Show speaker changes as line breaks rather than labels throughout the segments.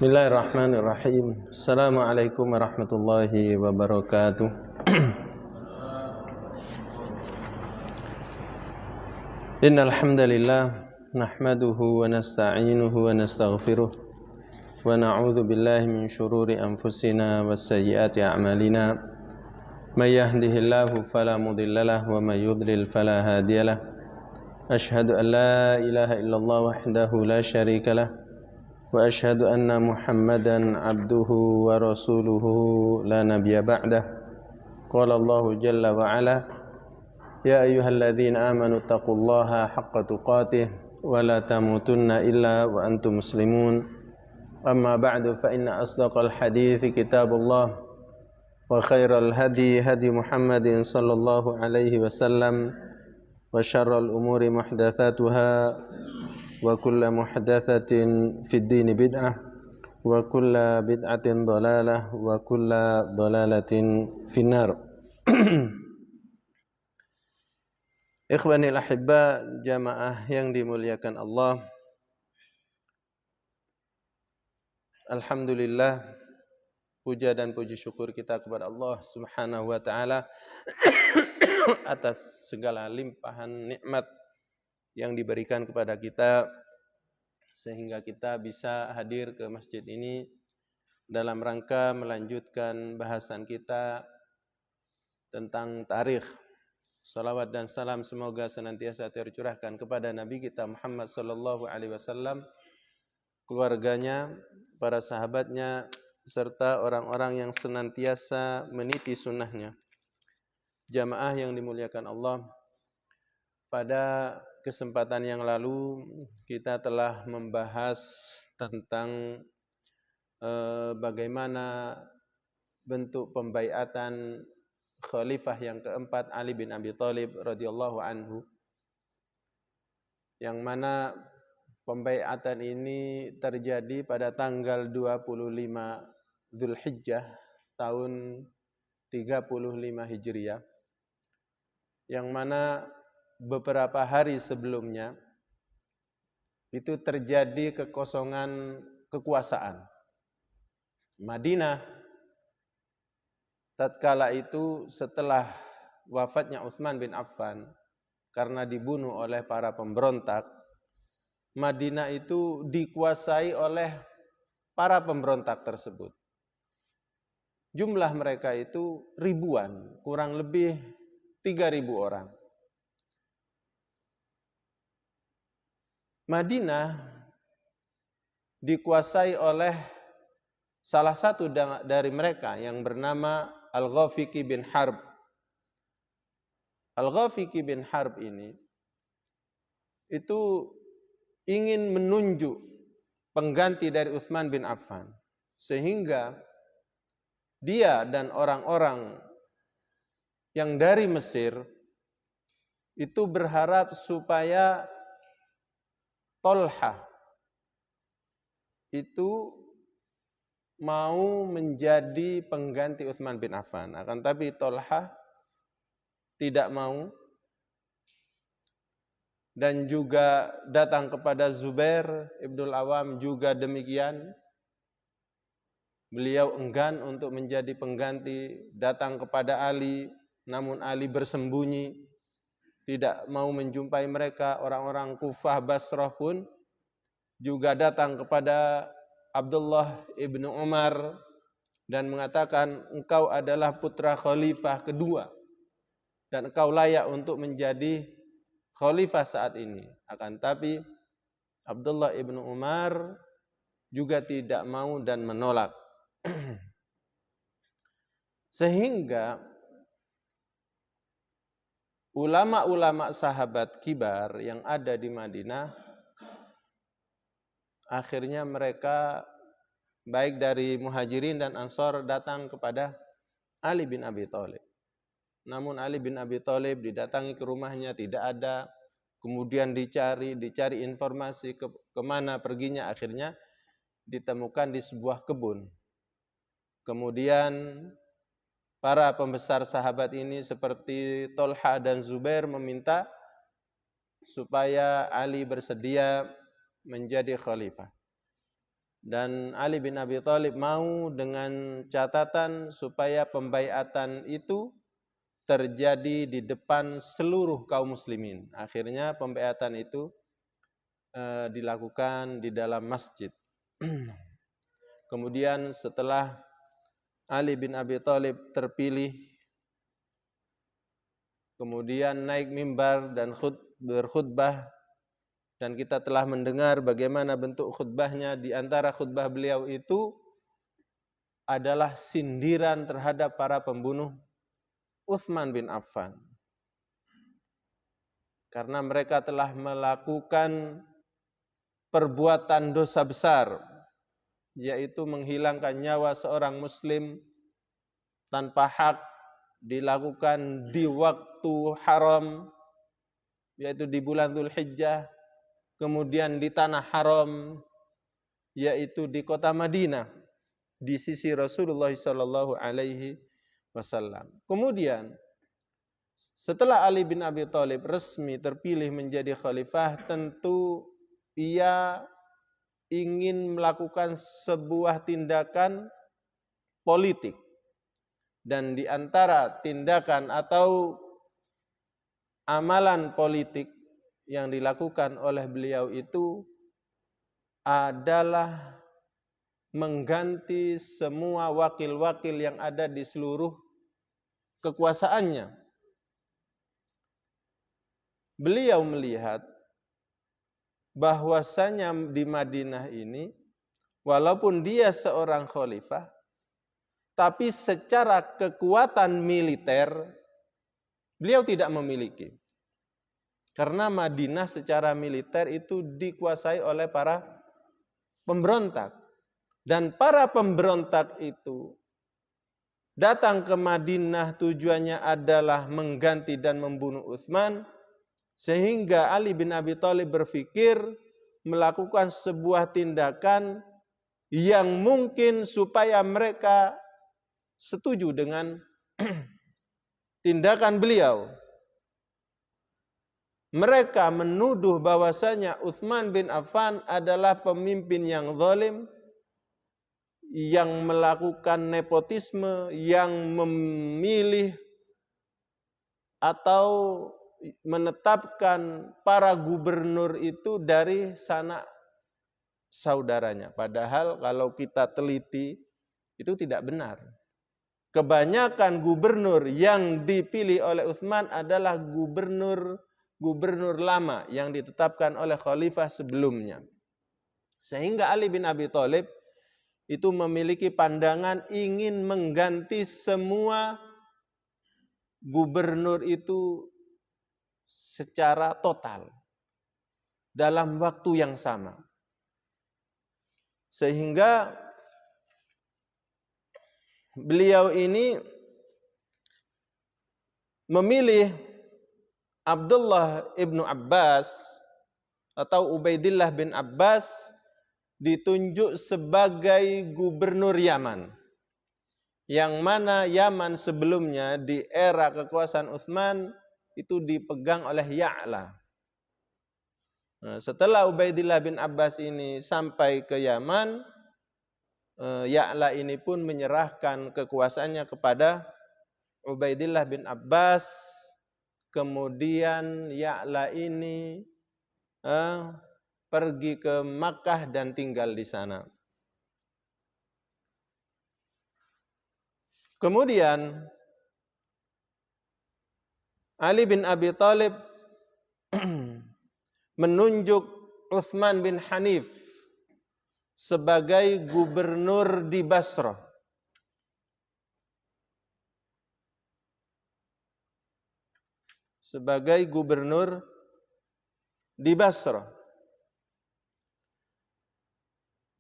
Bismillahirrahmanirrahim. Assalamualaikum warahmatullahi wabarakatuh. Innal hamdalillah nahmaduhu wa nasta'inuhu wa nastaghfiruh wa na'udzu billahi min shururi anfusina wa sayyiati a'malina. May yahdihillahu fala mudhillalah wa may yudlil fala hadiyalah. Asyhadu an la ilaha illallah wahdahu la syarikalah wa asyhadu anna Muhammadan abduhu wa rasuluhu la nabiyya ba'dah. Qala Allahu jalla wa ala, ya ayyuhalladzina amanu taqullaha haqqa tuqatih wa la tamutunna illa wa antum muslimun. Amma ba'du, fa inna asdaqal hadithi kitabullah wa khairal hadi hadi Muhammadin sallallahu alaihi wasallam wa syarrul umuri muhdatsatuha wa kullu muhdatsatin fid dini bid'ah wa kullu bid'atin dhalalah wa kullu dhalalatin finnar. Ikhwanil ahibba, jamaah yang dimuliakan Allah, alhamdulillah, puja dan puji syukur kita kepada Allah Subhanahu wa taala atas segala limpahan nikmat yang diberikan kepada kita sehingga kita bisa hadir ke masjid ini dalam rangka melanjutkan bahasan kita tentang tarikh. Salawat dan salam semoga senantiasa tercurahkan kepada Nabi kita Muhammad sallallahu alaihi wasallam, keluarganya, para sahabatnya, serta orang-orang yang senantiasa meniti sunnahnya. Jamaah yang dimuliakan Allah, pada kesempatan yang lalu kita telah membahas tentang bagaimana bentuk pembaiatan khalifah yang keempat Ali bin Abi Thalib radhiyallahu anhu, yang mana pembaiatan ini terjadi pada tanggal 25 Zulhijjah tahun 35 Hijriah, yang mana beberapa hari sebelumnya itu terjadi kekosongan kekuasaan. Madinah tatkala itu setelah wafatnya Utsman bin Affan karena dibunuh oleh para pemberontak, Madinah itu dikuasai oleh para pemberontak tersebut. Jumlah mereka itu ribuan, kurang lebih 3.000 orang. Madinah dikuasai oleh salah satu dari mereka yang bernama Al-Ghafiqi bin Harb. Al-Ghafiqi bin Harb ini itu ingin menunjuk pengganti dari Utsman bin Affan, sehingga dia dan orang-orang yang dari Mesir itu berharap supaya Tolha itu mau menjadi pengganti Utsman bin Affan. Akan tapi Tolha tidak mau, dan juga datang kepada Zubair Ibnul Awam juga demikian. Beliau enggan untuk menjadi pengganti. Datang kepada Ali, namun Ali bersembunyi, tidak mau menjumpai mereka. Orang-orang Kufah, Basrah pun juga datang kepada Abdullah ibnu Umar dan mengatakan, engkau adalah putra khalifah kedua dan engkau layak untuk menjadi khalifah saat ini. Akan tapi Abdullah ibnu Umar juga tidak mau dan menolak. Sehingga ulama-ulama sahabat kibar yang ada di Madinah, akhirnya mereka baik dari Muhajirin dan Ansor datang kepada Ali bin Abi Thalib. Namun Ali bin Abi Thalib didatangi ke rumahnya, tidak ada. Kemudian dicari informasi kemana perginya, akhirnya ditemukan di sebuah kebun. Kemudian para pembesar sahabat ini seperti Tolha dan Zubair meminta supaya Ali bersedia menjadi khalifah. Dan Ali bin Abi Thalib mau dengan catatan supaya pembaiatan itu terjadi di depan seluruh kaum muslimin. Akhirnya pembaiatan itu dilakukan di dalam masjid. Kemudian setelah Ali bin Abi Thalib terpilih, kemudian naik mimbar dan berkhutbah, dan kita telah mendengar bagaimana bentuk khutbahnya. Di antara khutbah beliau itu adalah sindiran terhadap para pembunuh Utsman bin Affan. Karena mereka telah melakukan perbuatan dosa besar, yaitu menghilangkan nyawa seorang muslim tanpa hak, dilakukan di waktu haram, yaitu di bulan Dzulhijjah, kemudian di tanah haram, yaitu di kota Madinah, di sisi Rasulullah sallallahu alaihi wasallam. Kemudian setelah Ali bin Abi Thalib resmi terpilih menjadi khalifah, tentu ia ingin melakukan sebuah tindakan politik. Dan di antara tindakan atau amalan politik yang dilakukan oleh beliau itu adalah mengganti semua wakil-wakil yang ada di seluruh kekuasaannya. Beliau melihat bahwasanya di Madinah ini, walaupun dia seorang khalifah, tapi secara kekuatan militer beliau tidak memiliki. Karena Madinah secara militer itu dikuasai oleh para pemberontak. Dan para pemberontak itu datang ke Madinah tujuannya adalah mengganti dan membunuh Utsman. Sehingga Ali bin Abi Thalib berpikir melakukan sebuah tindakan yang mungkin supaya mereka setuju dengan tindakan beliau. Mereka menuduh bahwasanya Utsman bin Affan adalah pemimpin yang zalim, yang melakukan nepotisme, yang memilih atau menetapkan para gubernur itu dari sanak saudaranya. Padahal kalau kita teliti itu tidak benar. Kebanyakan gubernur yang dipilih oleh Utsman adalah gubernur lama yang ditetapkan oleh khalifah sebelumnya. Sehingga Ali bin Abi Thalib itu memiliki pandangan ingin mengganti semua gubernur itu secara total dalam waktu yang sama. Sehingga beliau ini memilih Abdullah ibnu Abbas atau Ubaidillah bin Abbas ditunjuk sebagai gubernur Yaman. Yang mana Yaman sebelumnya di era kekuasaan Utsman itu dipegang oleh Ya'la. Nah, setelah Ubaidillah bin Abbas ini sampai ke Yaman, Ya'la ini pun menyerahkan kekuasaannya kepada Ubaidillah bin Abbas. Kemudian Ya'la ini pergi ke Makkah dan tinggal di sana. Kemudian Ali bin Abi Thalib menunjuk Utsman bin Hanif sebagai gubernur di Basrah. Sebagai gubernur di Basrah.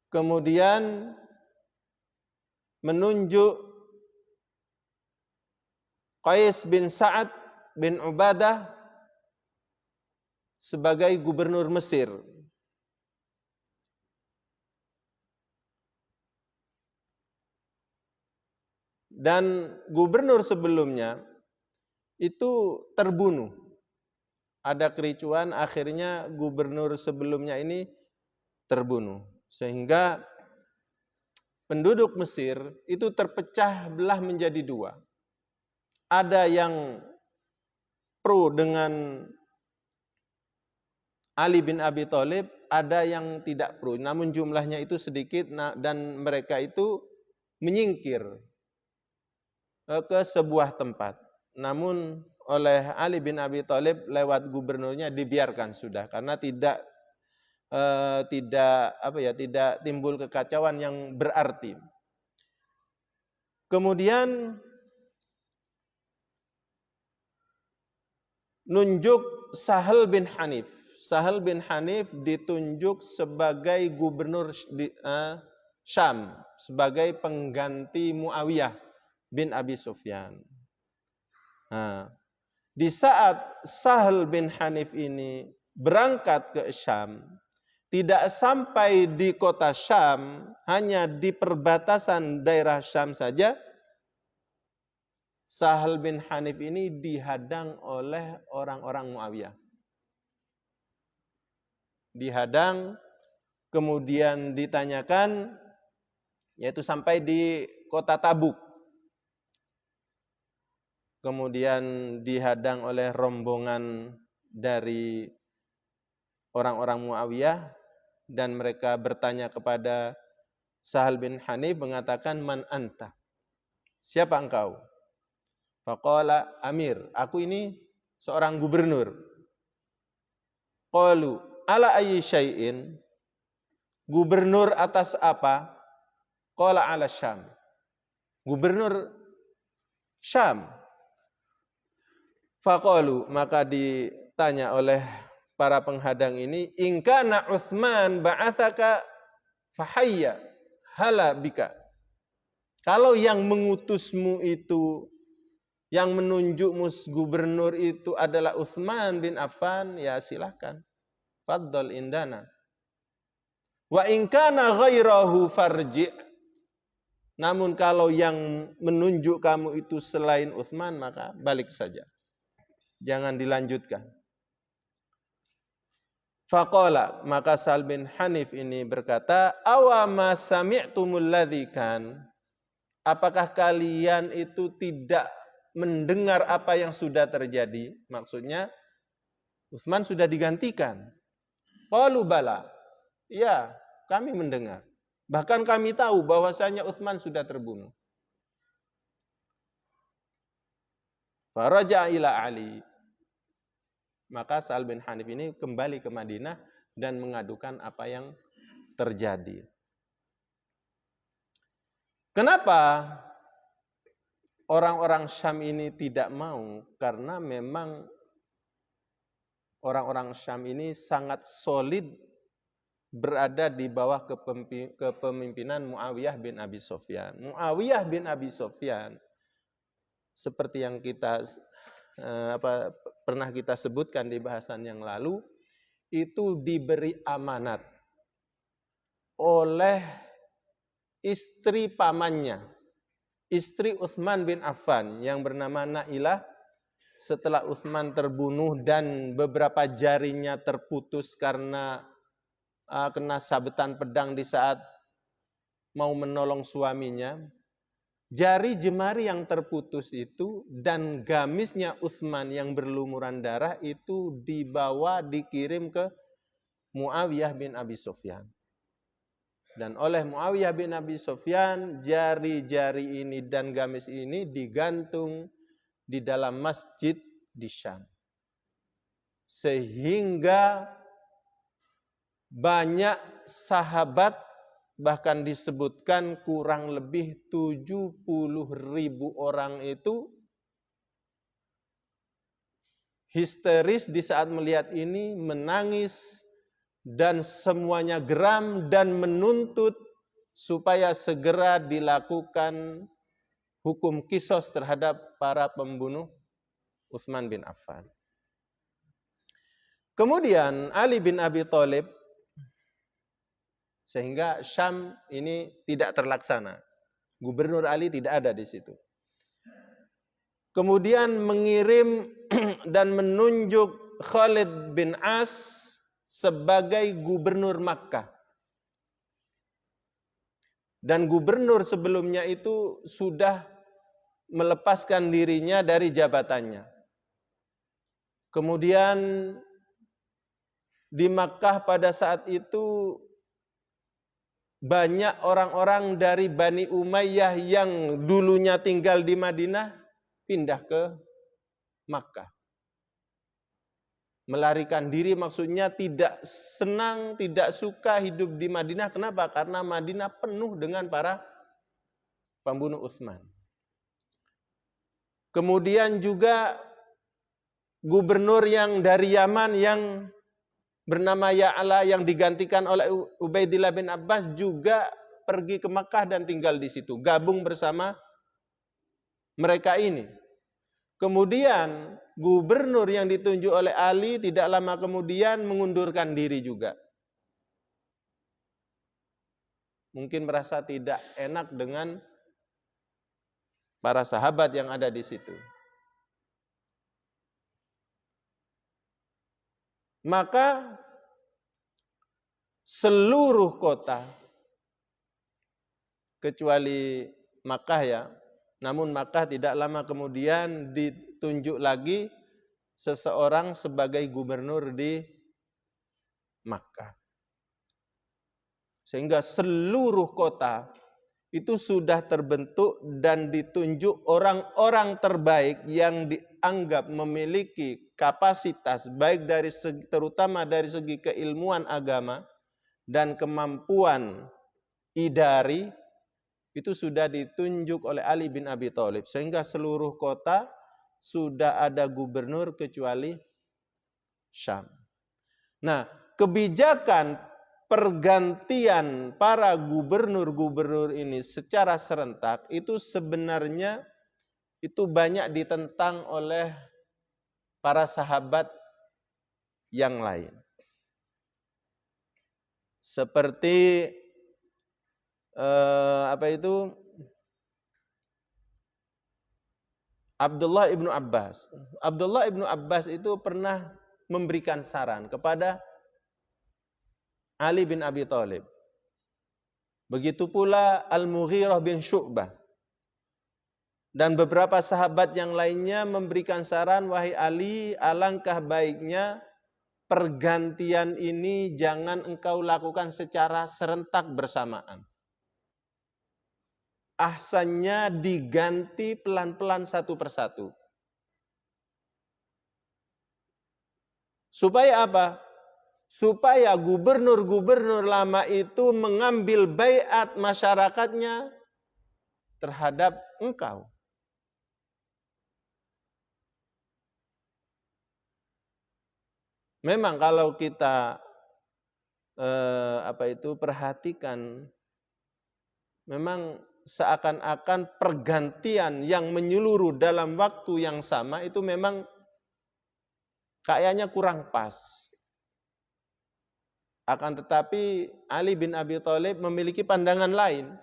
Kemudian menunjuk Qais bin Sa'ad bin Ubadah sebagai gubernur Mesir. Dan gubernur sebelumnya itu terbunuh. Ada kericuan, akhirnya gubernur sebelumnya ini terbunuh. Sehingga penduduk Mesir itu terpecah belah menjadi dua. Ada yang pro dengan Ali bin Abi Thalib, ada yang tidak pro. Namun jumlahnya itu sedikit dan mereka itu menyingkir ke sebuah tempat. Namun oleh Ali bin Abi Thalib lewat gubernurnya dibiarkan sudah, karena tidak timbul kekacauan yang berarti. Kemudian nunjuk Sahal bin Hanif. Sahal bin Hanif ditunjuk sebagai gubernur di Syam, sebagai pengganti Muawiyah bin Abi Sufyan. Nah, di saat Sahal bin Hanif ini berangkat ke Syam, tidak sampai di kota Syam, hanya di perbatasan daerah Syam saja, Sahal bin Hanif ini dihadang oleh orang-orang Muawiyah. Dihadang, kemudian ditanyakan, yaitu sampai di kota Tabuk. Kemudian dihadang oleh rombongan dari orang-orang Muawiyah, dan mereka bertanya kepada Sahal bin Hanif, mengatakan, "Man anta?" Siapa engkau? Faqala amir, aku ini seorang gubernur. Qalu ala ayyi syai'in? Gubernur atas apa? Qala ala Syam. Gubernur Syam. Faqalu, maka ditanya oleh para penghadang ini, in kana Utsman ba'atsaka fahayya hala bika. Kalau yang mengutusmu itu, yang menunjukmu gubernur itu adalah Utsman bin Affan, ya silahkan. Faddal indana. Wa in kana ghairahu farji'. Namun kalau yang menunjuk kamu itu selain Utsman, maka balik saja. Jangan dilanjutkan. Faqala, maka Sahal bin Hanif ini berkata, awama sami'tumul ladzi kan? Apakah kalian itu tidak mendengar apa yang sudah terjadi? Maksudnya Utsman sudah digantikan. Qalu bala. Ya, kami mendengar. Bahkan kami tahu bahwasanya Utsman sudah terbunuh. Faraja ila Ali. Maka Sahal bin Hanif ini kembali ke Madinah dan mengadukan apa yang terjadi. Kenapa orang-orang Syam ini tidak mau? Karena memang orang-orang Syam ini sangat solid berada di bawah kepemimpinan Muawiyah bin Abi Sufyan. Muawiyah bin Abi Sufyan, seperti yang kita pernah kita sebutkan di bahasan yang lalu, itu diberi amanat oleh istri pamannya, istri Utsman bin Affan yang bernama Nailah. Setelah Utsman terbunuh dan beberapa jarinya terputus karena kena sabetan pedang di saat mau menolong suaminya, jari jemari yang terputus itu dan gamisnya Utsman yang berlumuran darah itu dibawa, dikirim ke Muawiyah bin Abi Sufyan. Dan oleh Muawiyah bin Abi Sufyan, jari-jari ini dan gamis ini digantung di dalam masjid di Syam. Sehingga banyak sahabat, bahkan disebutkan kurang lebih 70.000 orang itu histeris di saat melihat ini, menangis, dan semuanya geram dan menuntut supaya segera dilakukan hukum qisas terhadap para pembunuh Utsman bin Affan. Kemudian Ali bin Abi Thalib, sehingga Syam ini tidak terlaksana. Gubernur Ali tidak ada di situ. Kemudian mengirim dan menunjuk Khalid bin As sebagai gubernur Makkah. Dan gubernur sebelumnya itu sudah melepaskan dirinya dari jabatannya. Kemudian di Makkah pada saat itu banyak orang-orang dari Bani Umayyah yang dulunya tinggal di Madinah pindah ke Makkah. Melarikan diri maksudnya tidak senang, tidak suka hidup di Madinah. Kenapa? Karena Madinah penuh dengan para pembunuh Utsman. Kemudian juga gubernur yang dari Yaman yang bernama Ya'la yang digantikan oleh Ubaidillah bin Abbas juga pergi ke Makkah dan tinggal di situ, gabung bersama mereka ini. Kemudian gubernur yang ditunjuk oleh Ali tidak lama kemudian mengundurkan diri juga. Mungkin merasa tidak enak dengan para sahabat yang ada di situ. Maka seluruh kota kecuali Makkah ya, namun Makkah tidak lama kemudian ditunjuk lagi seseorang sebagai gubernur di Makkah. Sehingga seluruh kota itu sudah terbentuk dan ditunjuk orang-orang terbaik yang dianggap memiliki kapasitas baik dari segi, terutama dari segi keilmuan agama dan kemampuan idari, itu sudah ditunjuk oleh Ali bin Abi Thalib. Sehingga seluruh kota sudah ada gubernur kecuali Syam. Nah, kebijakan pergantian para gubernur-gubernur ini secara serentak itu sebenarnya itu banyak ditentang oleh para sahabat yang lain. Seperti Abdullah ibnu Abbas. Abdullah ibnu Abbas itu pernah memberikan saran kepada Ali bin Abi Thalib. Begitu pula Al-Mughirah bin Syu'bah. Dan beberapa sahabat yang lainnya memberikan saran, wahai Ali, alangkah baiknya pergantian ini jangan engkau lakukan secara serentak bersamaan. Ahsannya diganti pelan-pelan satu persatu. Supaya apa? Supaya gubernur-gubernur lama itu mengambil baiat masyarakatnya terhadap engkau. Memang kalau kita perhatikan, memang seakan-akan pergantian yang menyeluruh dalam waktu yang sama itu memang kayaknya kurang pas. Akan tetapi Ali bin Abi Thalib memiliki pandangan lain.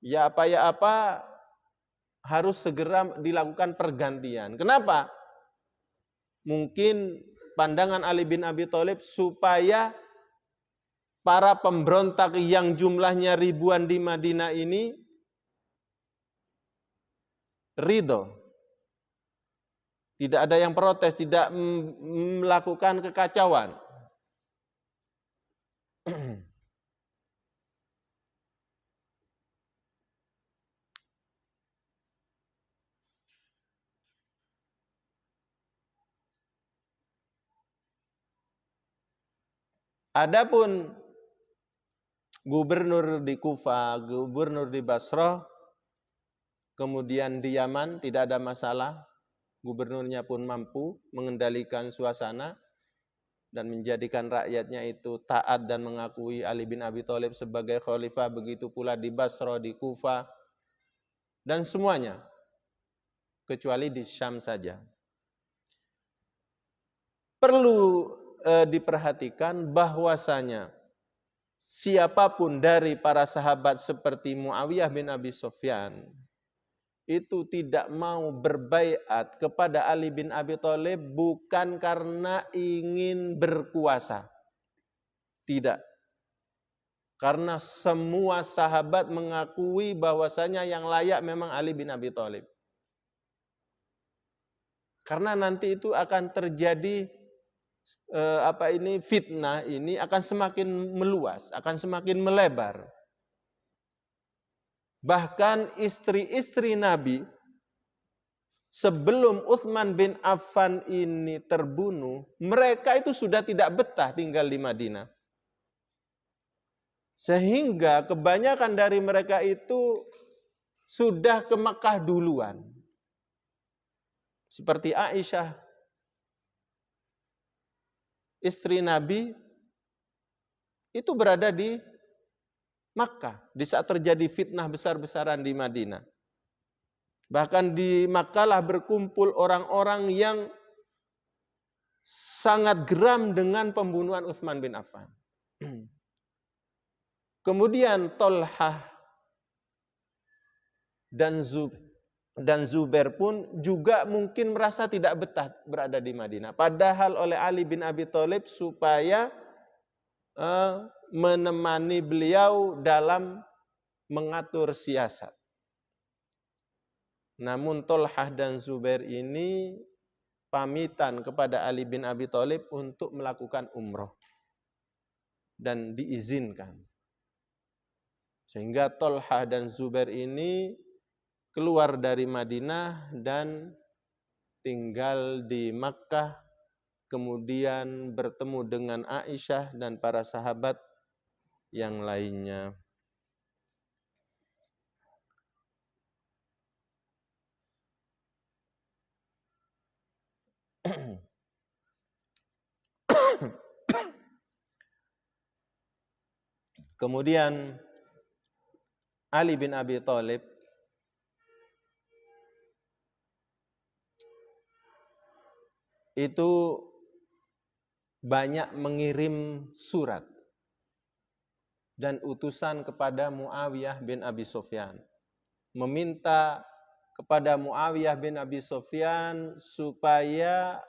Ya apa harus segera dilakukan pergantian. Kenapa? Mungkin pandangan Ali bin Abi Thalib supaya para pemberontak yang jumlahnya ribuan di Madinah ini ridho. Tidak ada yang protes, tidak melakukan kekacauan. Adapun gubernur di Kufah, gubernur di Basrah, kemudian di Yaman tidak ada masalah. Gubernurnya pun mampu mengendalikan suasana dan menjadikan rakyatnya itu taat dan mengakui Ali bin Abi Thalib sebagai khalifah. Begitu pula di Basrah, di Kufah, dan semuanya. Kecuali di Syam saja. Perlu diperhatikan bahwasanya siapapun dari para sahabat seperti Muawiyah bin Abi Sufyan itu tidak mau berbaiat kepada Ali bin Abi Thalib bukan karena ingin berkuasa. Tidak. Karena semua sahabat mengakui bahwasanya yang layak memang Ali bin Abi Thalib. Karena nanti itu akan terjadi fitnah ini akan semakin meluas, akan semakin melebar. Bahkan istri-istri Nabi sebelum Utsman bin Affan ini terbunuh, mereka itu sudah tidak betah tinggal di Madinah. Sehingga kebanyakan dari mereka itu sudah ke Makkah duluan. Seperti Aisyah, istri Nabi, itu berada di Makkah di saat terjadi fitnah besar-besaran di Madinah. Bahkan di Makkah lah berkumpul orang-orang yang sangat geram dengan pembunuhan Utsman bin Affan. Kemudian Tolhah dan Zubair pun juga mungkin merasa tidak betah berada di Madinah. Padahal oleh Ali bin Abi Thalib supaya menemani beliau dalam mengatur siasat. Namun Tolhah dan Zubair ini pamitan kepada Ali bin Abi Thalib untuk melakukan umroh. Dan diizinkan. Sehingga Tolhah dan Zubair ini keluar dari Madinah dan tinggal di Makkah, kemudian bertemu dengan Aisyah dan para sahabat yang lainnya. Kemudian Ali bin Abi Thalib itu banyak mengirim surat dan utusan kepada Muawiyah bin Abi Sufyan, meminta kepada Muawiyah bin Abi Sufyan supaya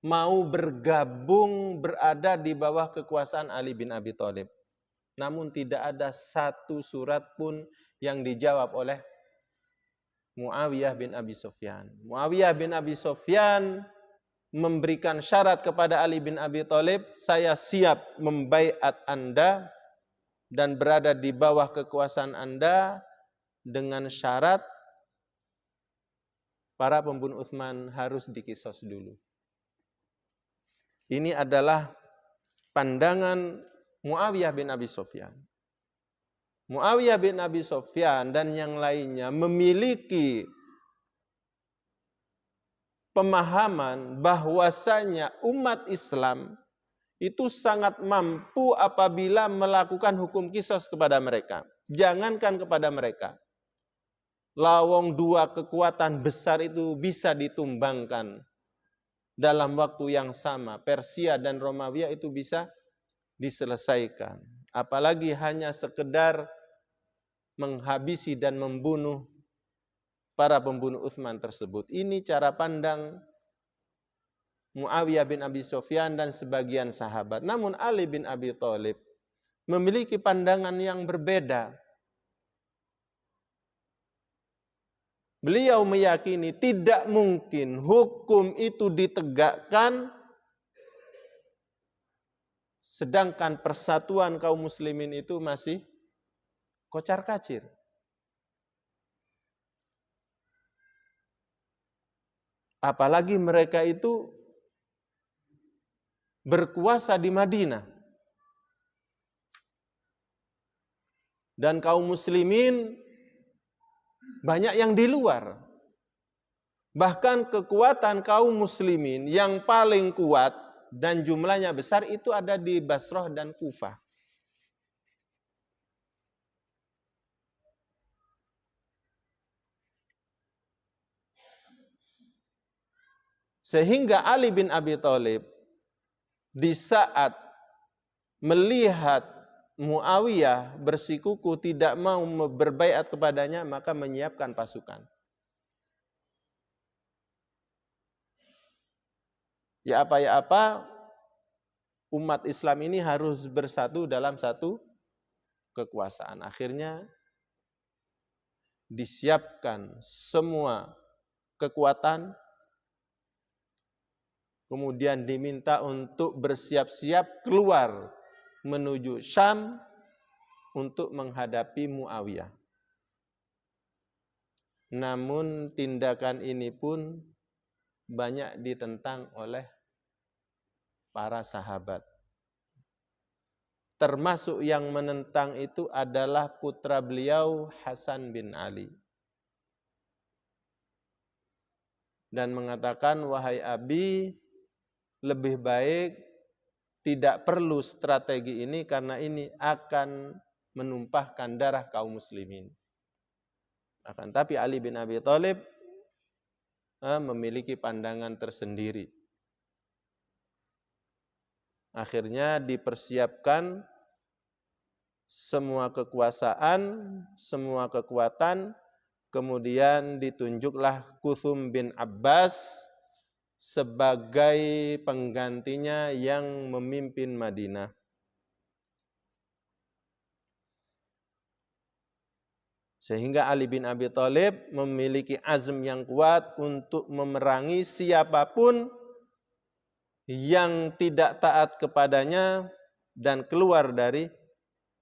mau bergabung berada di bawah kekuasaan Ali bin Abi Thalib. Namun tidak ada satu surat pun yang dijawab oleh Muawiyah bin Abi Sufyan. Muawiyah bin Abi Sufyan memberikan syarat kepada Ali bin Abi Thalib, saya siap membaiat Anda dan berada di bawah kekuasaan Anda dengan syarat para pembunuh Utsman harus dikisos dulu. Ini adalah pandangan Muawiyah bin Abi Sufyan. Muawiyah bin Abi Sufyan dan yang lainnya memiliki pemahaman bahwasanya umat Islam itu sangat mampu apabila melakukan hukum kisos kepada mereka. Jangankan kepada mereka. Lawong dua kekuatan besar itu bisa ditumbangkan dalam waktu yang sama. Persia dan Romawi itu bisa diselesaikan. Apalagi hanya sekedar menghabisi dan membunuh para pembunuh Utsman tersebut. Ini cara pandang Muawiyah bin Abi Sufyan dan sebagian sahabat. Namun Ali bin Abi Thalib memiliki pandangan yang berbeda. Beliau meyakini tidak mungkin hukum itu ditegakkan sedangkan persatuan kaum muslimin itu masih kocar-kacir. Apalagi mereka itu berkuasa di Madinah. Dan kaum muslimin banyak yang di luar. Bahkan kekuatan kaum muslimin yang paling kuat dan jumlahnya besar itu ada di Basrah dan Kufah. Sehingga Ali bin Abi Thalib di saat melihat Muawiyah bersikuku tidak mau berbaiat kepadanya, maka menyiapkan pasukan. Ya apa, umat Islam ini harus bersatu dalam satu kekuasaan. Akhirnya disiapkan semua kekuatan, kemudian diminta untuk bersiap-siap keluar menuju Syam untuk menghadapi Muawiyah. Namun tindakan ini pun banyak ditentang oleh para sahabat. Termasuk yang menentang itu adalah putra beliau Hasan bin Ali. Dan mengatakan, wahai Abi, lebih baik tidak perlu strategi ini karena ini akan menumpahkan darah kaum muslimin. Akan tapi Ali bin Abi Thalib memiliki pandangan tersendiri. Akhirnya dipersiapkan semua kekuasaan, semua kekuatan, kemudian ditunjuklah Kuthum bin Abbas sebagai penggantinya yang memimpin Madinah. Sehingga Ali bin Abi Thalib memiliki azm yang kuat untuk memerangi siapapun yang tidak taat kepadanya dan keluar dari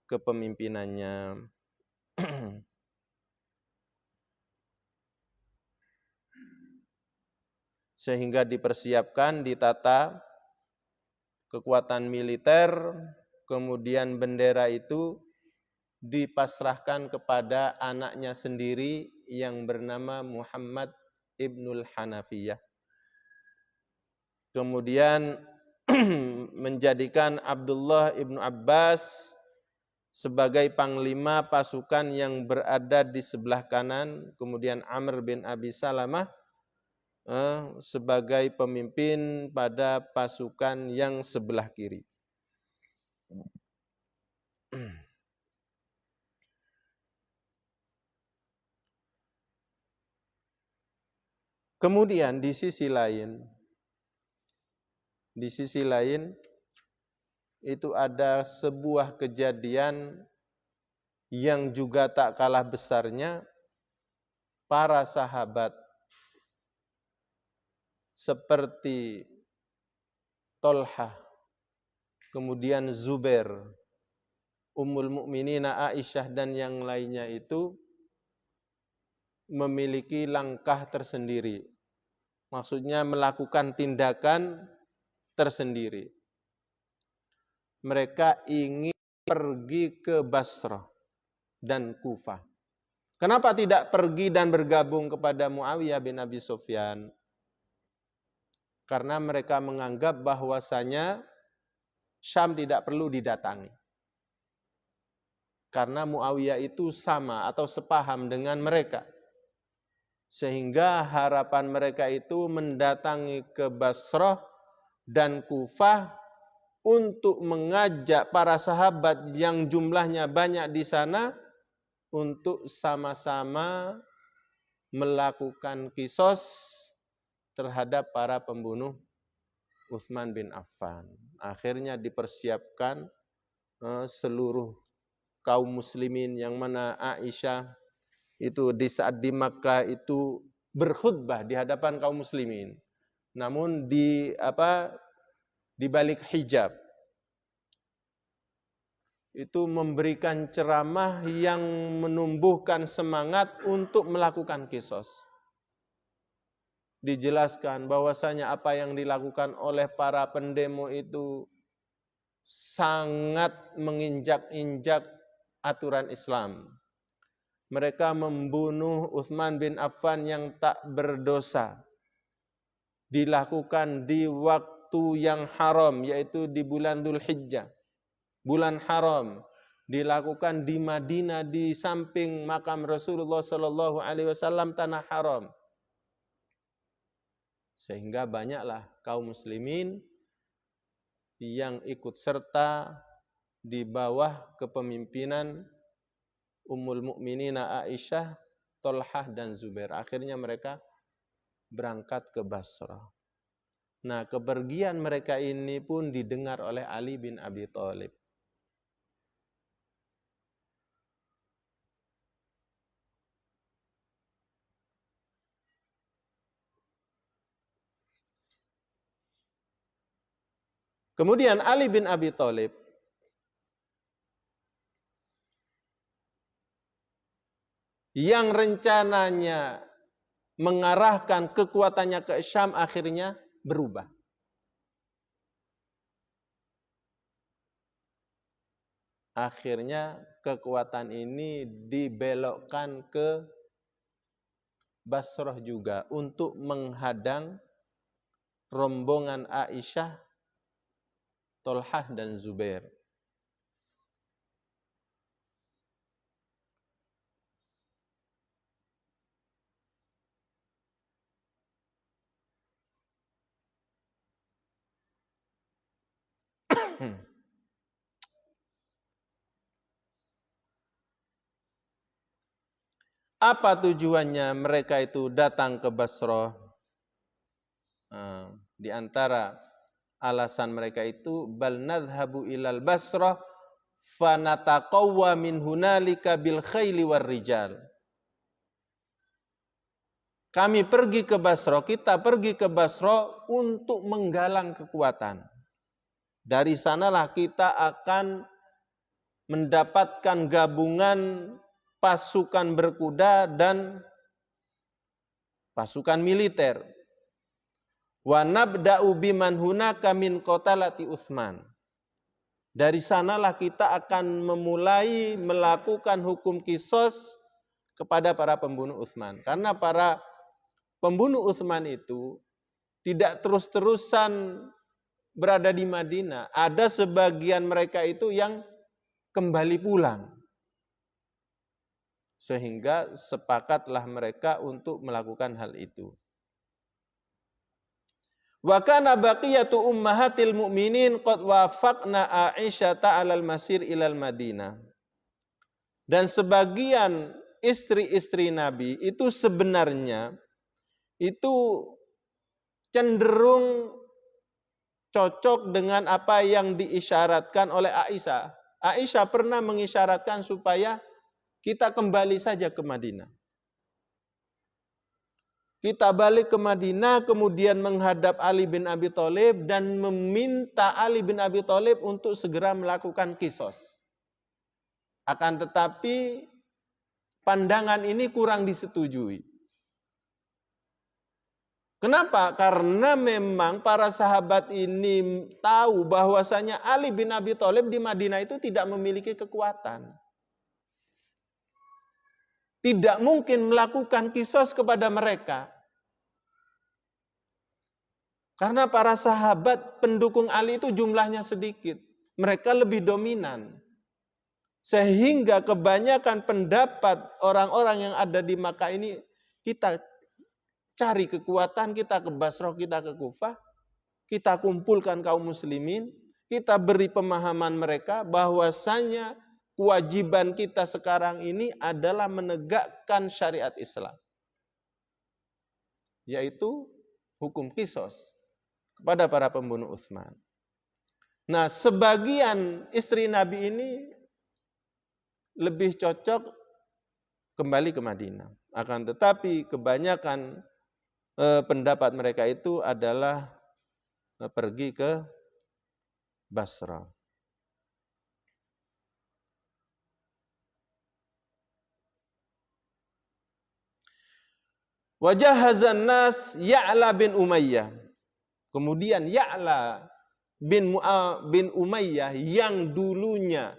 kepemimpinannya. Sehingga dipersiapkan, ditata kekuatan militer, kemudian bendera itu dipasrahkan kepada anaknya sendiri yang bernama Muhammad ibnul Hanafiyah. Kemudian menjadikan Abdullah ibnu Abbas sebagai panglima pasukan yang berada di sebelah kanan, kemudian Amr bin Abi Salamah sebagai pemimpin pada pasukan yang sebelah kiri. Kemudian di sisi lain itu ada sebuah kejadian yang juga tak kalah besarnya. Para sahabat seperti Tolhah, kemudian Zubair, Ummul Mukminina Aisyah dan yang lainnya itu memiliki langkah tersendiri. Maksudnya melakukan tindakan tersendiri. Mereka ingin pergi ke Basrah dan Kufah. Kenapa tidak pergi dan bergabung kepada Muawiyah bin Abi Sufyan? Karena mereka menganggap bahwasanya Syam tidak perlu didatangi. Karena Muawiyah itu sama atau sepaham dengan mereka. Sehingga harapan mereka itu mendatangi ke Basrah dan Kufah untuk mengajak para sahabat yang jumlahnya banyak di sana untuk sama-sama melakukan kisos terhadap para pembunuh Utsman bin Affan. Akhirnya dipersiapkan seluruh kaum muslimin yang mana Aisyah itu di saat di Makkah itu berkhutbah di hadapan kaum muslimin. Namun di balik hijab itu memberikan ceramah yang menumbuhkan semangat untuk melakukan kisos. Dijelaskan bahwasanya apa yang dilakukan oleh para pendemo itu sangat menginjak-injak aturan Islam. Mereka membunuh Utsman bin Affan yang tak berdosa. Dilakukan di waktu yang haram, yaitu di bulan Dzulhijjah. Bulan haram. Dilakukan di Madinah di samping makam Rasulullah SAW, tanah haram. Sehingga banyaklah kaum muslimin yang ikut serta di bawah kepemimpinan Ummul Mukminina Aisyah, Tolhah dan Zubair. Akhirnya mereka berangkat ke Basrah. Nah, kepergian mereka ini pun didengar oleh Ali bin Abi Thalib. Kemudian Ali bin Abi Thalib yang rencananya mengarahkan kekuatannya ke Syam akhirnya berubah. Akhirnya kekuatan ini dibelokkan ke Basrah juga untuk menghadang rombongan Aisyah, Tolhah dan Zubair. Apa tujuannya mereka itu datang ke Basrah? Di antara alasan mereka itu bal nadhhabu ilal Basrah fanataqawwa min hunalika bil khaili war rijal. Kami pergi ke Basrah, kita pergi ke Basrah untuk menggalang kekuatan. Dari sanalah kita akan mendapatkan gabungan pasukan berkuda dan pasukan militer. Wa nabda'u biman hunaka min qatalati Utsman. Dari sanalah kita akan memulai melakukan hukum qisas kepada para pembunuh Utsman. Karena para pembunuh Utsman itu tidak terus-terusan berada di Madinah. Ada sebagian mereka itu yang kembali pulang. Sehingga sepakatlah mereka untuk melakukan hal itu. Wa kana baqiyatu ummahatil mu'minin qad wafaqna Aisyah 'alal masir ilal Madinah. Dan sebagian istri-istri Nabi itu sebenarnya itu cenderung cocok dengan apa yang diisyaratkan oleh Aisyah. Aisyah pernah mengisyaratkan supaya kita kembali saja ke Madinah. Kita balik ke Madinah, kemudian menghadap Ali bin Abi Thalib dan meminta Ali bin Abi Thalib untuk segera melakukan qisas. Akan tetapi pandangan ini kurang disetujui. Kenapa? Karena memang para sahabat ini tahu bahwasanya Ali bin Abi Thalib di Madinah itu tidak memiliki kekuatan. Tidak mungkin melakukan qisas kepada mereka. Karena para sahabat pendukung Ali itu jumlahnya sedikit. Mereka lebih dominan. Sehingga kebanyakan pendapat orang-orang yang ada di Makkah ini, kita cari kekuatan, kita ke Basrah, kita ke Kufah, kita kumpulkan kaum muslimin, kita beri pemahaman mereka bahwasanya kewajiban kita sekarang ini adalah menegakkan syariat Islam. Yaitu hukum qisas kepada para pembunuh Utsman. Nah, sebagian istri Nabi ini lebih cocok kembali ke Madinah. Akan tetapi kebanyakan pendapat mereka itu adalah pergi ke Basrah. Wajahazan nas Ya'la bin Umayyah. Kemudian Ya'la bin Umayyah yang dulunya,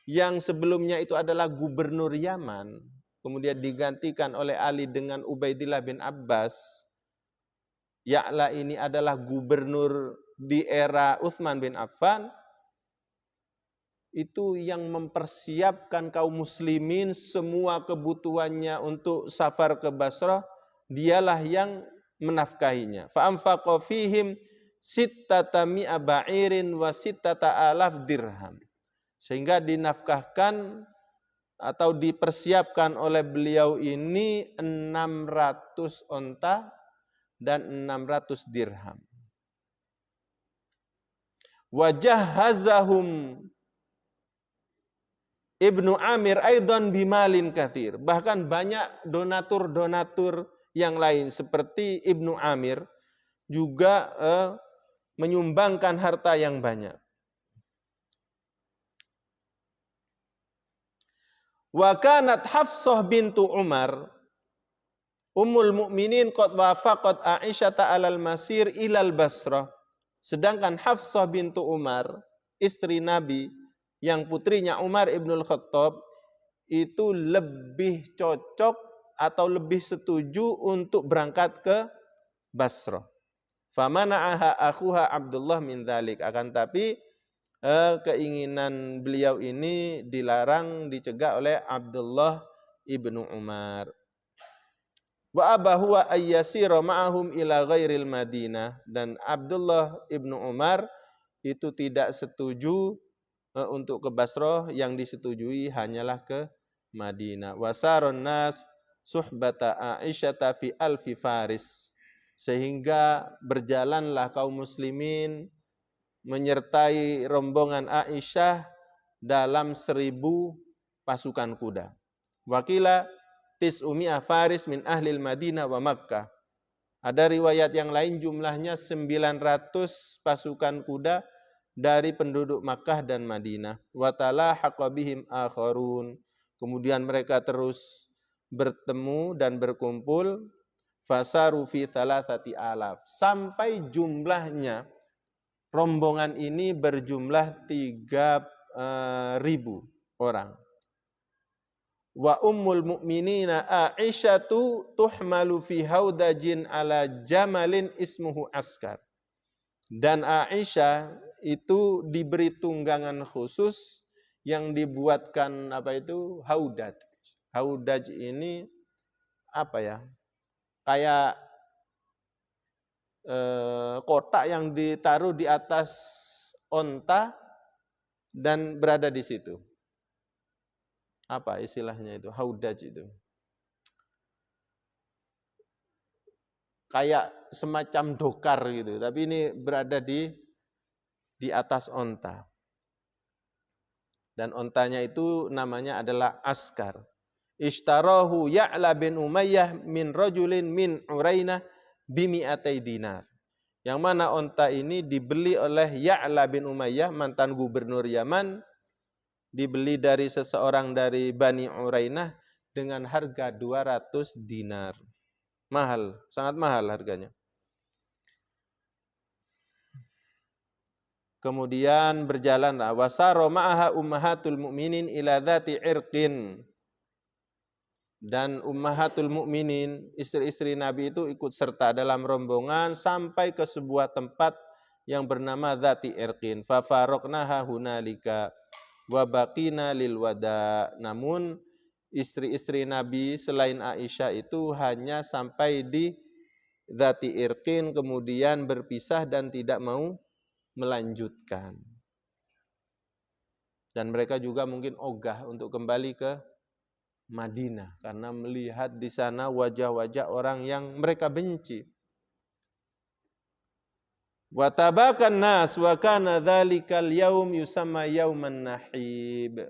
yang sebelumnya itu adalah gubernur Yaman, kemudian digantikan oleh Ali dengan Ubaidillah bin Abbas. Ya'la ini adalah gubernur di era Utsman bin Affan. Itu yang mempersiapkan kaum muslimin semua kebutuhannya untuk safar ke Basrah. Dialah yang menafkahinya. Fa'amfaqa fihim sittata mi'a ba'irin wa sittata alaf dirham. Sehingga dinafkahkan atau dipersiapkan oleh beliau ini 600 onta dan 600 dirham. Wajahazahum Ibnu Amir aidan bimalin katsir. Bahkan banyak donatur-donatur yang lain seperti Ibnu Amir juga menyumbangkan harta yang banyak. Wa kanat Hafsah bintu Umar Ummul Mukminin qad wafaqat Aisyah alal masir ilal Basrah. Sedangkan Hafsah bintu Umar, istri Nabi yang putrinya Umar ibnul Khattab, itu lebih cocok atau lebih setuju untuk berangkat ke Basrah. Famana'aha akhuha Abdullah min dzalik. Akan tapi keinginan beliau ini dilarang, dicegah oleh Abdullah ibnu Umar. Wa abahu wa ayyasira ma'ahum ila ghairil Madinah. Dan Abdullah ibnu Umar itu tidak setuju untuk ke Basrah, yang disetujui hanyalah ke Madinah. Wasaron nas suhbata Aisyata fi alfi faris. Sehingga berjalanlah kaum muslimin menyertai rombongan Aisyah dalam 1000 pasukan kuda. Wakila tis'umi'a faris min ahlil Madinah wa Makkah. Ada riwayat yang lain jumlahnya 900 pasukan kuda dari penduduk Makkah dan Madinah. Wa talahaqa bihim akharun. Kemudian mereka terus bertemu dan berkumpul. Fasaru fi 3,000 sampai jumlahnya rombongan ini berjumlah 3.000 orang. Wa ummul mu'minina Aisyatu tuhmalu fi haudajin ala jamalin ismuhu Askar. Dan Aisyah itu diberi tunggangan khusus yang dibuatkan haudaj. Haudaj ini kayak kotak yang ditaruh di atas onta dan berada di situ. Apa istilahnya itu? Haudaj itu. Kayak semacam dokar gitu, tapi ini berada di atas onta. Dan ontanya itu namanya adalah Askar. Ishtarahu Ya'la bin Umayyah min rajulin min Urainah bimi'atai dinar. Yang mana onta ini dibeli oleh Ya'la bin Umayyah, mantan gubernur Yaman, dibeli dari seseorang dari Bani Urainah dengan harga 200 dinar. Mahal, sangat mahal harganya. Kemudian berjalanlah wasara ma'aha ummahatul mu'minin ila dzati irqin. Dan ummahatul mu'minin, istri-istri Nabi itu ikut serta dalam rombongan sampai ke sebuah tempat yang bernama dzati irqin. Fa faraqnaha hunalika wa baqina lil wada. Namun istri-istri Nabi selain Aisyah itu hanya sampai di dzati irqin, kemudian berpisah dan tidak mau melanjutkan. Dan mereka juga mungkin ogah untuk kembali ke Madinah karena melihat di sana wajah-wajah orang yang mereka benci. Wa tabakan nas wa kana dzalikal yaum yusamma yauman nahib.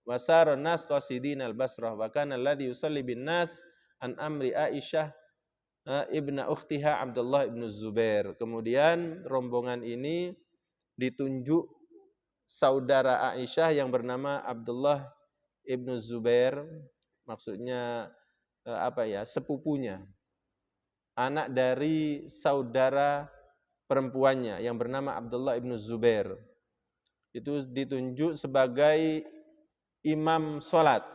Wa sara nas qasidin al-Basrah wa kana alladhi yusalli bin nas an amri Aisyah ibna ukhtiha Abdullah ibn Zubair. Kemudian rombongan ini ditunjuk saudara Aisyah yang bernama Abdullah ibn Zubair, maksudnya sepupunya, anak dari saudara perempuannya yang bernama Abdullah ibn Zubair. Itu ditunjuk sebagai imam salat.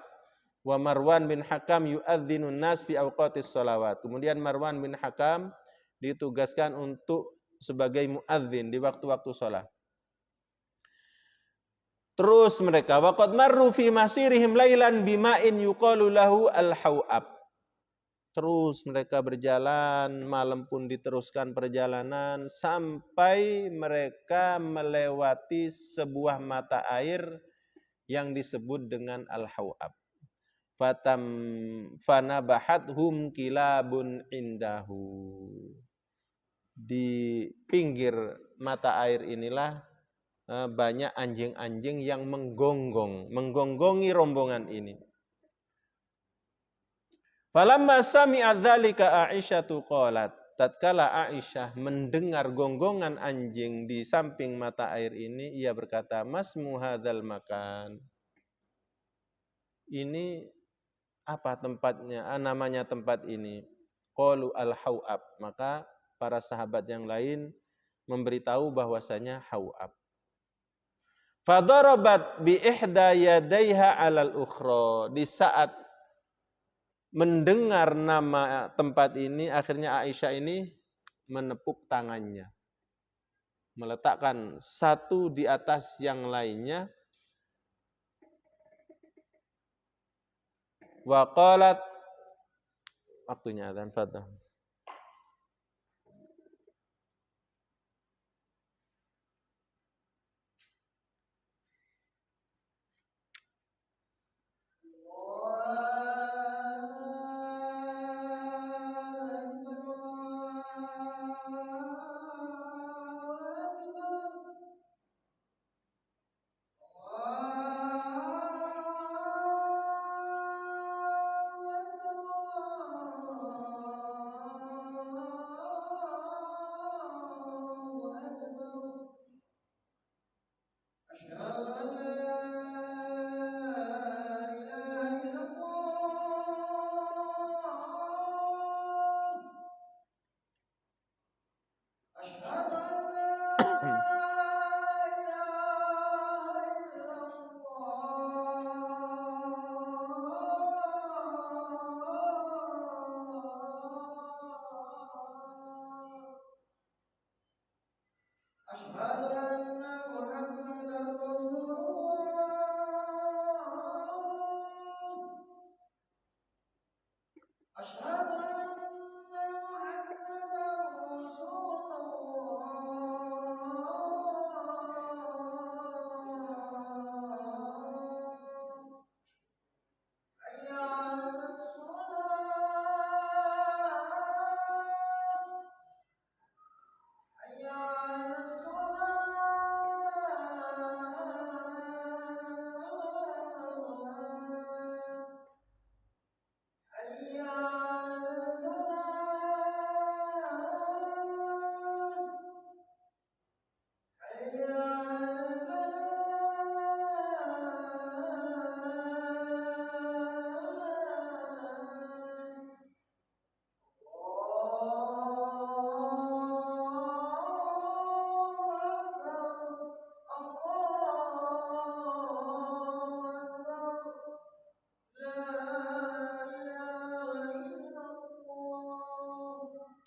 Wa Marwan bin Hakam yu'adzinun nas fi awqatis shalawat. Kemudian Marwan bin Hakam ditugaskan untuk sebagai muadzin di waktu-waktu salat. Terus mereka waqad marru fi masirihim lailan bima'in yuqalu lahu al-hawab. Terus mereka berjalan, malam pun diteruskan perjalanan sampai mereka melewati sebuah mata air yang disebut dengan al-hawab. Fanabahathum kilabun indahu. Di pinggir mata air inilah banyak anjing-anjing yang menggonggongi rombongan ini. Falamma sami'at dzalika Aisyatu qalat. tatkala Aisyah mendengar gonggongan anjing di samping mata air ini, ia berkata, "Masmu hadzal makan." Ini apa tempatnya? Namanya tempat ini. Qalu al-Hau'ab. Maka para sahabat yang lain memberitahu bahwasanya Hau'ab. Fadarabat bi ihda yadaiha 'alal ukhra. Di saat mendengar nama tempat ini, akhirnya Aisyah ini menepuk tangannya. Meletakkan satu di atas yang lainnya. Wa qalat, waktunya adzan, fadhal.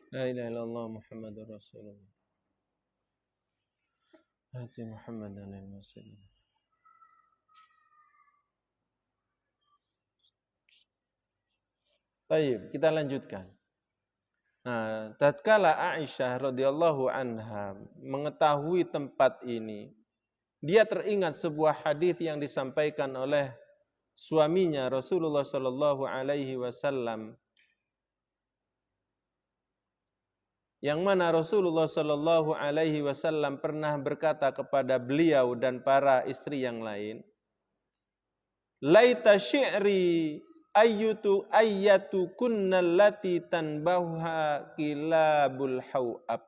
La ilaha illallah Muhammadur Rasulullah. Hati Muhammadan al-Muslim. Baik, kita lanjutkan. Nah, tatkala Aisyah radhiyallahu anha mengetahui tempat ini, dia teringat sebuah hadis yang disampaikan oleh suaminya Rasulullah sallallahu alaihi wasallam, yang mana Rasulullah sallallahu alaihi wasallam pernah berkata kepada beliau dan para istri yang lain, "Laita syi'ri ayyatu kunnal lati tanbahuha kilabul hau'ab."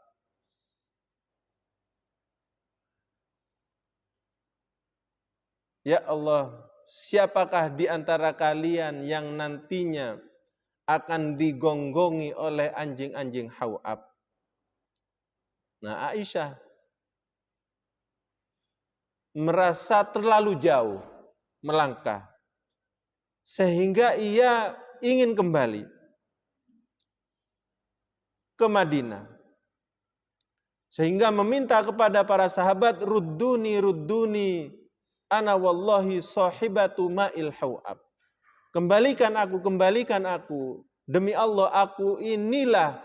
Ya Allah, siapakah di antara kalian yang nantinya akan digonggongi oleh anjing-anjing hau'ab? Nah, Aisyah merasa terlalu jauh melangkah, sehingga ia ingin kembali ke Madinah. Sehingga meminta kepada para sahabat, rudduni ana wallahi sahibatu ma'il hau'ab. Kembalikan aku. Demi Allah, aku inilah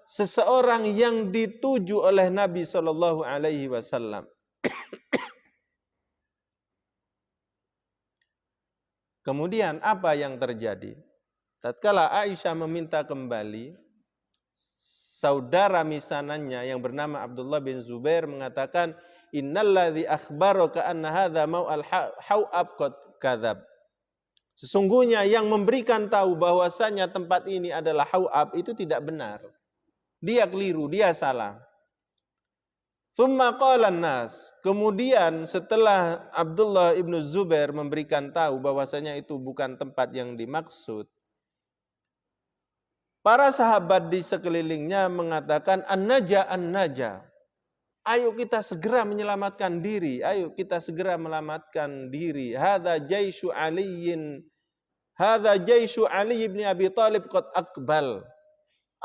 seseorang yang dituju oleh Nabi sallallahu alaihi wasallam. Kemudian apa yang terjadi? Tatkala Aisyah meminta kembali, saudara misanannya yang bernama Abdullah bin Zubair mengatakan, "Innalladzi akhbaraka anna hadza mau'al hau'ab qad kadzab." Sesungguhnya yang memberikan tahu bahwasanya tempat ini adalah Hau'ab itu tidak benar. Dia keliru, dia salah. Tsumma qala nas. Kemudian setelah Abdullah ibnu Zubair memberikan tahu bahwasanya itu bukan tempat yang dimaksud, para sahabat di sekelilingnya mengatakan an-naja an-naja. Ayo kita segera menyelamatkan diri, ayo kita segera menyelamatkan diri. Hadza jaisyu Ali bin Abi Thalib qad akbal.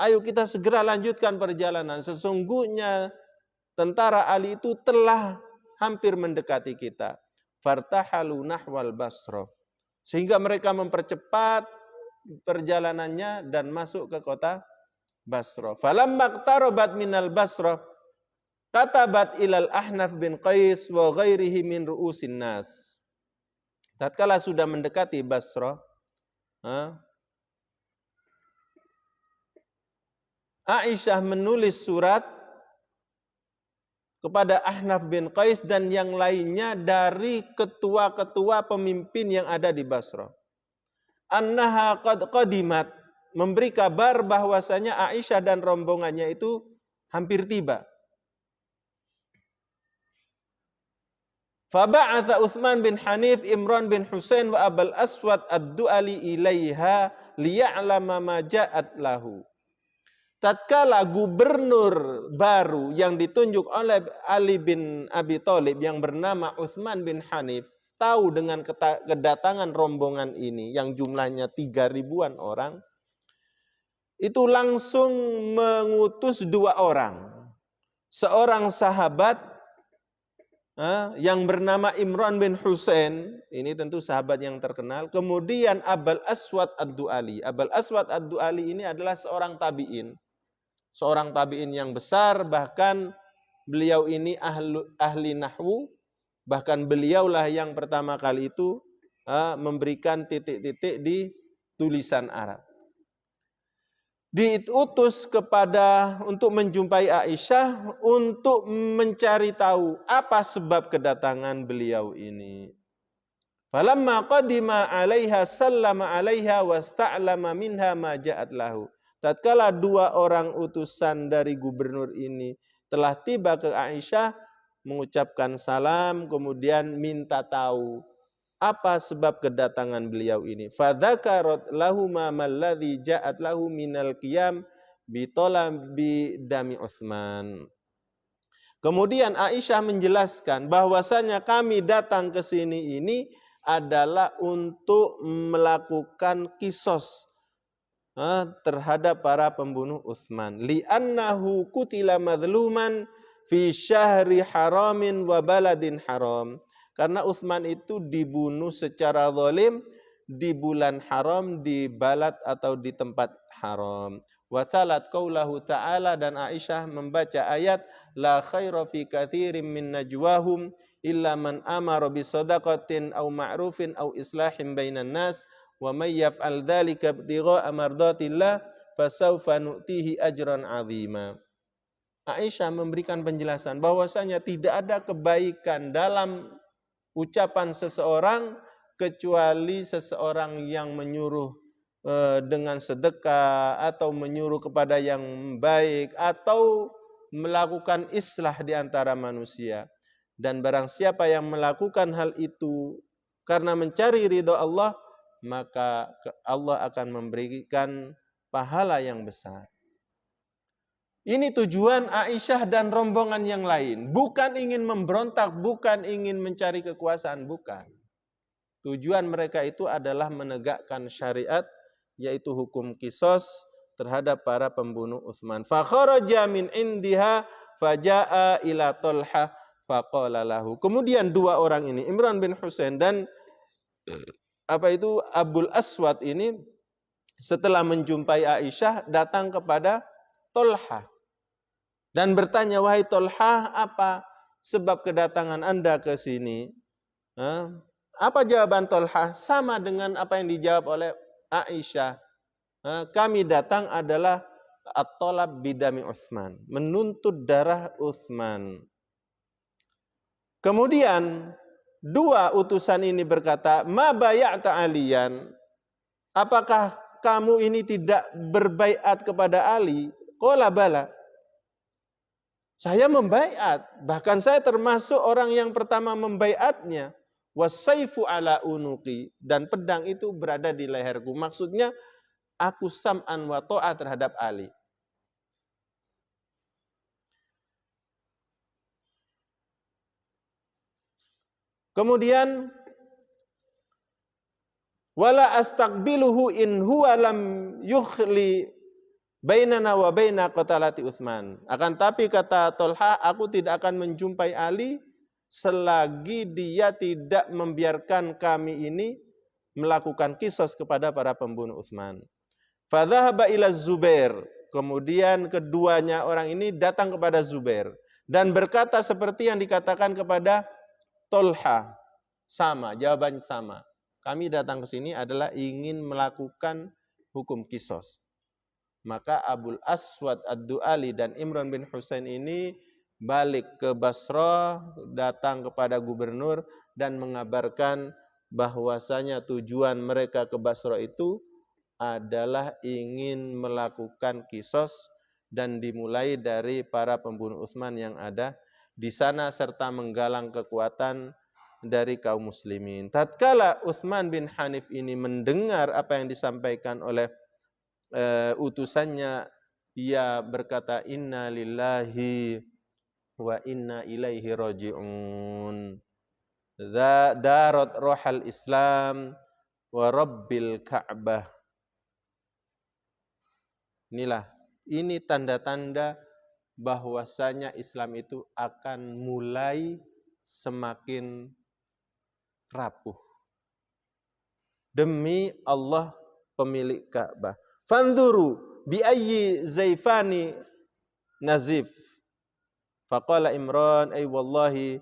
Ayo kita segera lanjutkan perjalanan. Sesungguhnya tentara Ali itu telah hampir mendekati kita. Fartahalu nahwal Basrah. Sehingga mereka mempercepat perjalanannya dan masuk ke kota Basrah. Falamma qtarabat minal Basrah katabat ilal Ahnaf bin Qais wa ghairihi min ru'usin nas. Tatkala sudah mendekati Basrah, Aisyah menulis surat kepada Ahnaf bin Qais dan yang lainnya dari ketua-ketua pemimpin yang ada di Basrah. Annaha qad qadimat, memberi kabar bahwasanya Aisyah dan rombongannya itu hampir tiba. Faba'atha Utsman bin Hanif, Imran bin Husain wa Abul Aswad ad-Du'ali ilaiha liya'lama ma ja'at lahu. Tatkala gubernur baru yang ditunjuk oleh Ali bin Abi Thalib yang bernama Utsman bin Hanif tahu dengan kedatangan rombongan ini yang jumlahnya 3.000-an orang, itu langsung mengutus 2 orang. Seorang sahabat yang bernama Imran bin Husain, ini tentu sahabat yang terkenal. Kemudian Abul Aswad ad-Du'ali. Abul Aswad ad-Du'ali ini adalah seorang tabi'in. Seorang tabi'in yang besar, bahkan beliau ini ahli nahwu, bahkan beliaulah yang pertama kali itu memberikan titik-titik di tulisan Arab. Diutus untuk menjumpai Aisyah untuk mencari tahu apa sebab kedatangan beliau ini. Falamma qadima 'alaiha sallama 'alaiha wasta'lama minha ma ja'at lahu. Tatkala 2 orang utusan dari gubernur ini telah tiba ke Aisyah, mengucapkan salam, kemudian minta tahu apa sebab kedatangan beliau ini. Fadzakarat lahuma malladzi ja'at lahu minal qiyam bi talabi dami Utsman. Kemudian Aisyah menjelaskan bahwasanya kami datang ke sini ini adalah untuk melakukan kisos terhadap para pembunuh Utsman. Li'annahu qutila madluman fi syahri haramin wa baladin haram. Karena Utsman itu dibunuh secara zalim di bulan haram, di balad atau di tempat haram. Wa talat qaulahu ta'ala, dan Aisyah membaca ayat la khaira fi katsirin min najwahum illa man amara bi shadaqatin aw ma'rufin aw islahin bainan nas wa may yaf'al dzalika ibtigha'a mardatillah fasawfa nu'tihi ajran 'azima. Aisyah memberikan penjelasan bahwasanya tidak ada kebaikan dalam ucapan seseorang kecuali seseorang yang menyuruh dengan sedekah atau menyuruh kepada yang baik atau melakukan islah di antara manusia. Dan barang siapa yang melakukan hal itu karena mencari ridha Allah, maka Allah akan memberikan pahala yang besar. Ini tujuan Aisyah dan rombongan yang lain. Bukan ingin memberontak, bukan ingin mencari kekuasaan, bukan. Tujuan mereka itu adalah menegakkan syariat, yaitu hukum qisas terhadap para pembunuh Utsman. Fa kharaja min indiha faja'a ila Talha faqala lahu. Kemudian 2 orang ini, Imran bin Husain dan Abul Aswad ini, setelah menjumpai Aisyah datang kepada Talha dan bertanya, wahai Talha, apa sebab kedatangan Anda ke sini? Apa jawaban Talha? Sama dengan apa yang dijawab oleh Aisyah. Kami datang adalah at-talab bidami Utsman, menuntut darah Utsman. Kemudian dua utusan ini berkata, "Ma bay'ata aliyan?" Apakah kamu ini tidak berbaiat kepada Ali? Qala bala. Saya membaiat, bahkan saya termasuk orang yang pertama membaiatnya. Wasaifu ala unuqi, dan pedang itu berada di leherku. Maksudnya aku sam'an wa ta'at terhadap Ali. Kemudian wala astaqbiluhu in huwa lam yukhli bainana wa baina qatalati Utsman. Akan tapi kata Tolha, aku tidak akan menjumpai Ali selagi dia tidak membiarkan kami ini melakukan kisos kepada para pembunuh Utsman. Fadhahaba ila Zubair. Kemudian keduanya orang ini datang kepada Zubair dan berkata seperti yang dikatakan kepada Tolha. Sama, jawabannya sama. Kami datang ke sini adalah ingin melakukan hukum kisos. Maka Abul Aswad Ad-Du'ali dan Imran bin Husain ini balik ke Basrah, datang kepada gubernur dan mengabarkan bahwasanya tujuan mereka ke Basrah itu adalah ingin melakukan kisos dan dimulai dari para pembunuh Utsman yang ada di sana serta menggalang kekuatan dari kaum muslimin. Tatkala Utsman bin Hanif ini mendengar apa yang disampaikan oleh utusannya, ia berkata, "Inna lillahi wa inna ilaihi raji'un. Darat rohal Islam wa rabbil Ka'bah." Ini tanda-tanda bahwasanya Islam itu akan mulai semakin rapuh. Demi Allah pemilik Ka'bah. Fanzuru bi ayyi zaifani nazif. Faqala Imran, "Ay wallahi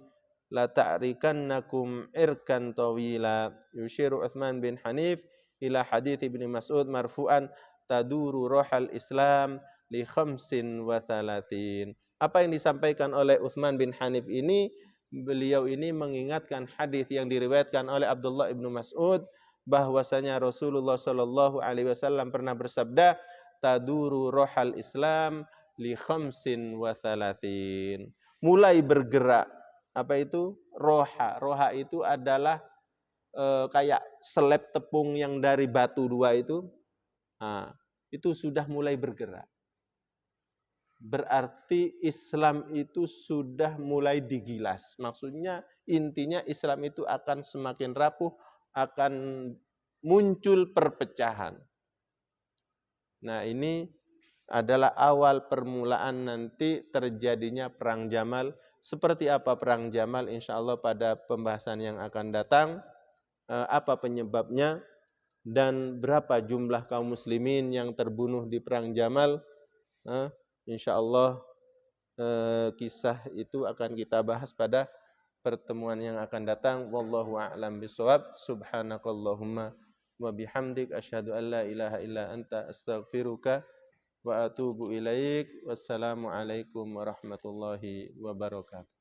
la ta'rikannakum irkan tawila." Yushiru Utsman bin Hanif ila hadits Ibnu Mas'ud marfu'an, "Taduru rohal Islam li khamsin wa thalathin." Apa yang disampaikan oleh Utsman bin Hanif ini, beliau ini mengingatkan hadis yang diriwayatkan oleh Abdullah ibnu Mas'ud bahwasanya Rasulullah Shallallahu Alaihi Wasallam pernah bersabda, "Taduru rohal Islam li khamsin wa thalathin." Mulai bergerak. Apa itu? Roha. Roha itu adalah kayak seleb tepung yang dari batu dua itu. Nah, itu sudah mulai bergerak. Berarti Islam itu sudah mulai digilas. Maksudnya intinya Islam itu akan semakin rapuh, akan muncul perpecahan. Nah, ini adalah awal permulaan nanti terjadinya perang Jamal. Seperti apa perang Jamal? Insya Allah pada pembahasan yang akan datang. Apa penyebabnya dan berapa jumlah kaum muslimin yang terbunuh di perang Jamal? Insya Allah kisah itu akan kita bahas pada pertemuan yang akan datang. Wallahu a'lam bishawab. Subhanakallahumma wa bihamdik asyhadu an la ilaha illa anta astaghfiruka wa atubu ilaik. Wassalamu alaikum warahmatullahi wabarakatuh.